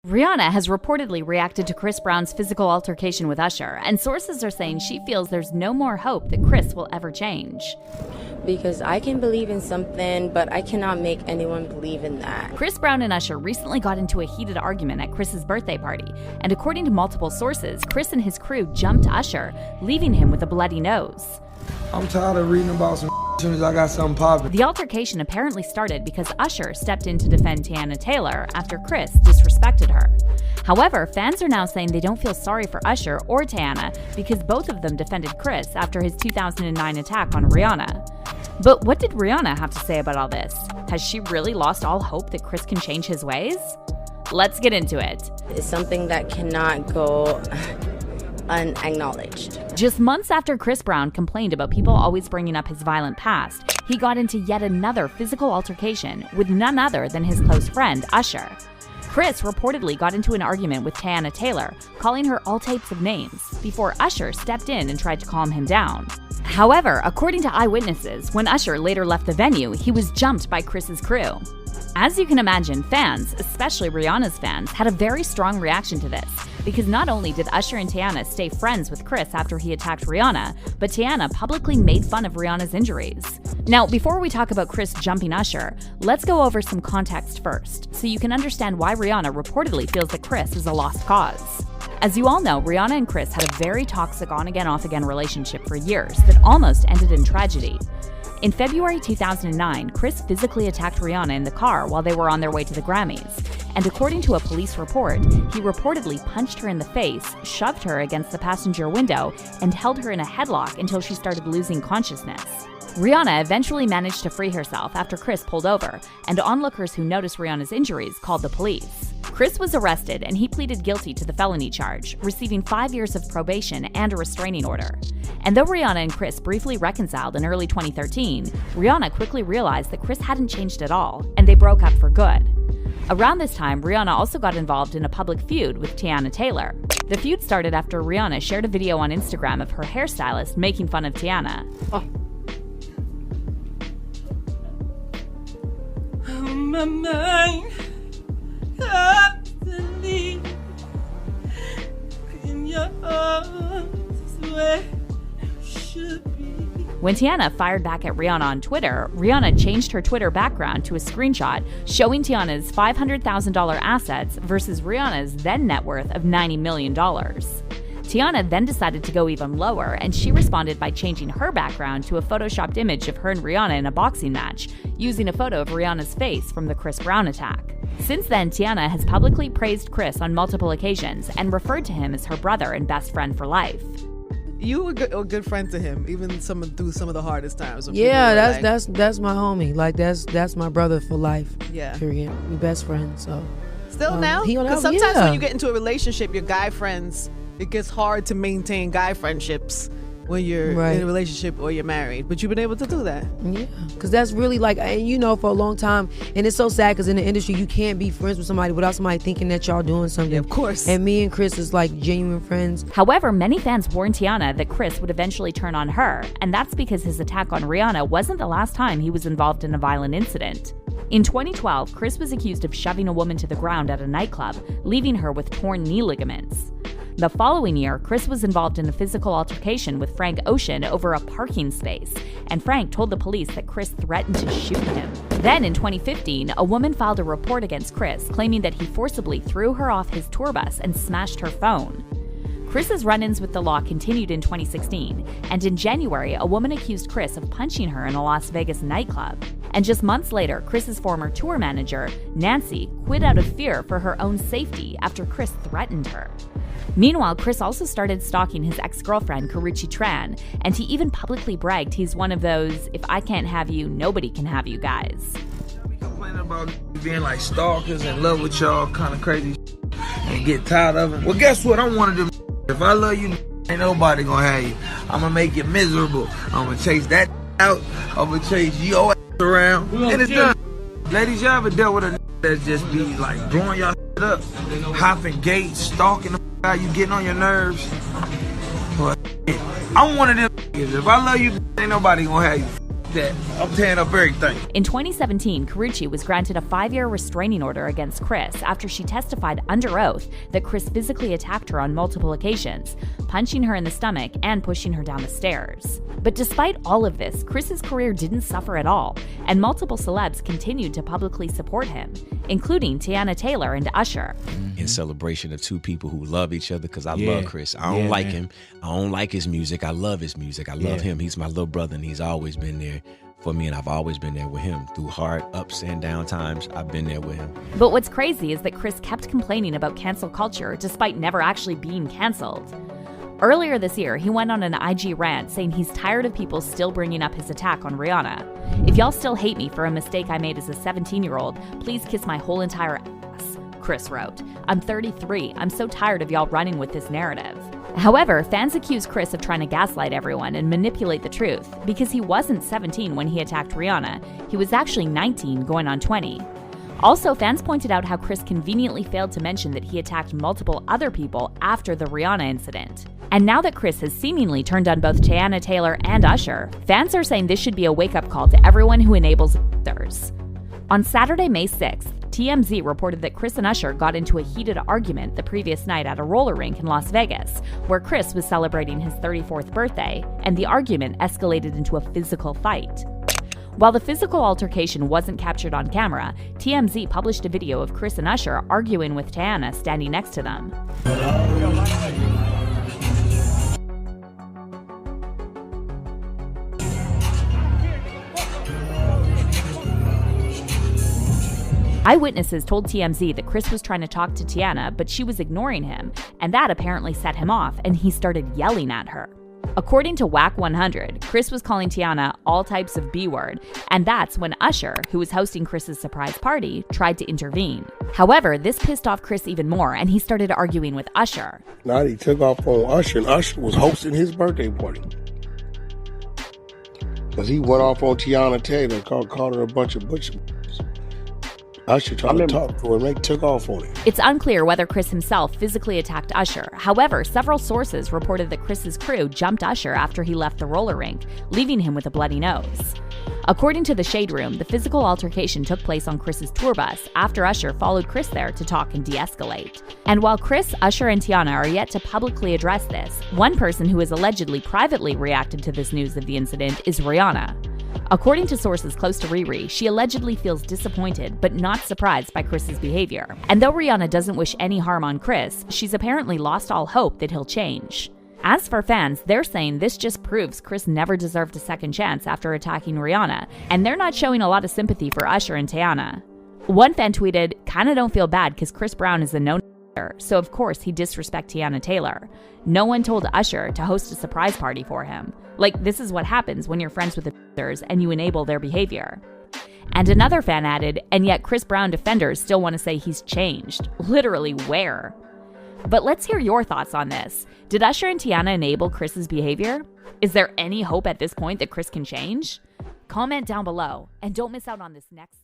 Rhianna has reportedly reacted to Chris Brown's physical altercation with Usher, and sources are saying she feels there's no more hope that Chris will ever change. Because I can believe in something, but I cannot make anyone believe in that. Chris Brown and Usher recently got into a heated argument at Chris's birthday party, and according to multiple sources, Chris and his crew jumped Usher, leaving him with a bloody nose. I'm tired of reading about some as soon as I got something popping. The altercation apparently started because Usher stepped in to defend Teyana Taylor after Chris disrespected her. However, fans are now saying they don't feel sorry for Usher or Teyana because both of them defended Chris after his 2009 attack on Rhianna. But what did Rhianna have to say about all this? Has she really lost all hope that Chris can change his ways? Let's get into it. It's something that cannot go unacknowledged. Just months after Chris Brown complained about people always bringing up his violent past, he got into yet another physical altercation with none other than his close friend, Usher. Chris reportedly got into an argument with Teyana Taylor, calling her all types of names, before Usher stepped in and tried to calm him down. However, according to eyewitnesses, when Usher later left the venue, he was jumped by Chris's crew. As you can imagine, fans, especially Rhianna's fans, had a very strong reaction to this, because not only did Usher and Teyana stay friends with Chris after he attacked Rhianna, but Teyana publicly made fun of Rhianna's injuries. Now, before we talk about Chris jumping Usher, let's go over some context first, so you can understand why Rhianna reportedly feels that Chris is a lost cause. As you all know, Rhianna and Chris had a very toxic on-again, off-again relationship for years that almost ended in tragedy. In February 2009, Chris physically attacked Rhianna in the car while they were on their way to the Grammys. And according to a police report, he reportedly punched her in the face, shoved her against the passenger window, and held her in a headlock until she started losing consciousness. Rhianna eventually managed to free herself after Chris pulled over, and onlookers who noticed Rhianna's injuries called the police. Chris was arrested and he pleaded guilty to the felony charge, receiving 5 years of probation and a restraining order. And though Rhianna and Chris briefly reconciled in early 2013, Rhianna quickly realized that Chris hadn't changed at all, and they broke up for good. Around this time, Rhianna also got involved in a public feud with Teyana Taylor. The feud started after Rhianna shared a video on Instagram of her hairstylist making fun of Teyana. My mind constantly in your arms is where you should be. When Teyana fired back at Rhianna on Twitter, Rhianna changed her Twitter background to a screenshot showing Teyana's $500,000 assets versus Rihanna's then net worth of $90 million. Teyana then decided to go even lower, and she responded by changing her background to a photoshopped image of her and Rhianna in a boxing match, using a photo of Rihanna's face from the Chris Brown attack. Since then, Teyana has publicly praised Chris on multiple occasions and referred to him as her brother and best friend for life. You were a good friend to him, even through some of the hardest times. Yeah, that's my homie. Like that's my brother for life. Yeah. Period. We best friends. So still now, because sometimes when you get into a relationship, your guy friends, it gets hard to maintain guy friendships when you're in a relationship or you're married. But you've been able to do that. Yeah, because that's really like, for a long time. And it's so sad because in the industry, you can't be friends with somebody without somebody thinking that y'all doing something. Yeah, of course. And me and Chris is like genuine friends. However, many fans warned Teyana that Chris would eventually turn on her, and that's because his attack on Rhianna wasn't the last time he was involved in a violent incident. In 2012, Chris was accused of shoving a woman to the ground at a nightclub, leaving her with torn knee ligaments. The following year, Chris was involved in a physical altercation with Frank Ocean over a parking space, and Frank told the police that Chris threatened to shoot him. Then in 2015, a woman filed a report against Chris, claiming that he forcibly threw her off his tour bus and smashed her phone. Chris's run-ins with the law continued in 2016, and in January, a woman accused Chris of punching her in a Las Vegas nightclub. And just months later, Chris's former tour manager, Nancy, quit out of fear for her own safety after Chris threatened her. Meanwhile, Chris also started stalking his ex-girlfriend, Karrueche Tran, and he even publicly bragged he's one of those, if I can't have you, nobody can have you guys. We complaining about being like stalkers and love with y'all kind of crazy and get tired of it. Well, guess what? I'm one of them. If I love you, ain't nobody gonna have you. I'm gonna make you miserable. I'm gonna chase that out. I'm gonna chase your ass around. And it's done. Ladies, y'all ever dealt with a that's just be like blowing y'all up, hopping gates, stalking the out you, getting on your nerves? But I'm one of them. If I love you, ain't nobody gonna have you. that. I'm tearing up everything. In 2017, Karrueche was granted a 5-year restraining order against Crist after she testified under oath that Crist physically attacked her on multiple occasions, punching her in the stomach and pushing her down the stairs. But despite all of this, Crist's career didn't suffer at all, and multiple celebs continued to publicly support him, including Teyana Taylor and Usher. In celebration of two people who love each other, because I love Crist. I don't like him. I don't like his music. I love his music. I love him. He's my little brother, and he's always been there for me, and I've always been there with him. Through hard ups and down times, I've been there with him. But what's crazy is that Crist kept complaining about cancel culture despite never actually being canceled. Earlier this year, he went on an IG rant saying he's tired of people still bringing up his attack on Rhianna. "If y'all still hate me for a mistake I made as a 17-year-old, please kiss my whole entire ass," Crist wrote. "I'm 33. I'm so tired of y'all running with this narrative." However, fans accuse Crist of trying to gaslight everyone and manipulate the truth because he wasn't 17 when he attacked Rhianna. He was actually 19 going on 20. Also, fans pointed out how Crist conveniently failed to mention that he attacked multiple other people after the Rhianna incident. And now that Crist has seemingly turned on both Teyana Taylor and Usher, fans are saying this should be a wake-up call to everyone who enables others. On Saturday, May 6th, TMZ reported that Crist and Usher got into a heated argument the previous night at a roller rink in Las Vegas, where Crist was celebrating his 34th birthday, and the argument escalated into a physical fight. While the physical altercation wasn't captured on camera, TMZ published a video of Crist and Usher arguing with Teyana standing next to them. Eyewitnesses told TMZ that Crist was trying to talk to Teyana, but she was ignoring him, and that apparently set him off, and he started yelling at her. According to Whack 100, Crist was calling Teyana all types of B-word, and that's when Usher, who was hosting Crist's surprise party, tried to intervene. However, this pissed off Crist even more, and he started arguing with Usher. Now he took off on Usher, and Usher was hosting his birthday party. Because he went off on Teyana Taylor, called her a bunch of butch. Usher tried to talk to her and they took off on it. It's unclear whether Crist himself physically attacked Usher. However, several sources reported that Crist's crew jumped Usher after he left the roller rink, leaving him with a bloody nose. According to the Shade Room, the physical altercation took place on Crist's tour bus after Usher followed Crist there to talk and de-escalate. And while Crist, Usher, and Teyana are yet to publicly address this, one person who has allegedly privately reacted to this news of the incident is Rhianna. According to sources close to Riri, she allegedly feels disappointed but not surprised by Crist's behavior. And though Rhianna doesn't wish any harm on Crist, she's apparently lost all hope that he'll change. As for fans, they're saying this just proves Crist never deserved a second chance after attacking Rhianna, and they're not showing a lot of sympathy for Usher and Teyana. One fan tweeted, "Kinda don't feel bad because Crist Brown is a no so of course he disrespect Teyana Taylor. No one told Usher to host a surprise party for him. Like, this is what happens when you're friends with the and you enable their behavior." And another fan added, "And yet Crist Brown defenders still want to say he's changed. Literally where?" But let's hear your thoughts on this. Did Usher and Teyana enable Crist's behavior? Is there any hope at this point that Crist can change? Comment down below, and don't miss out on this next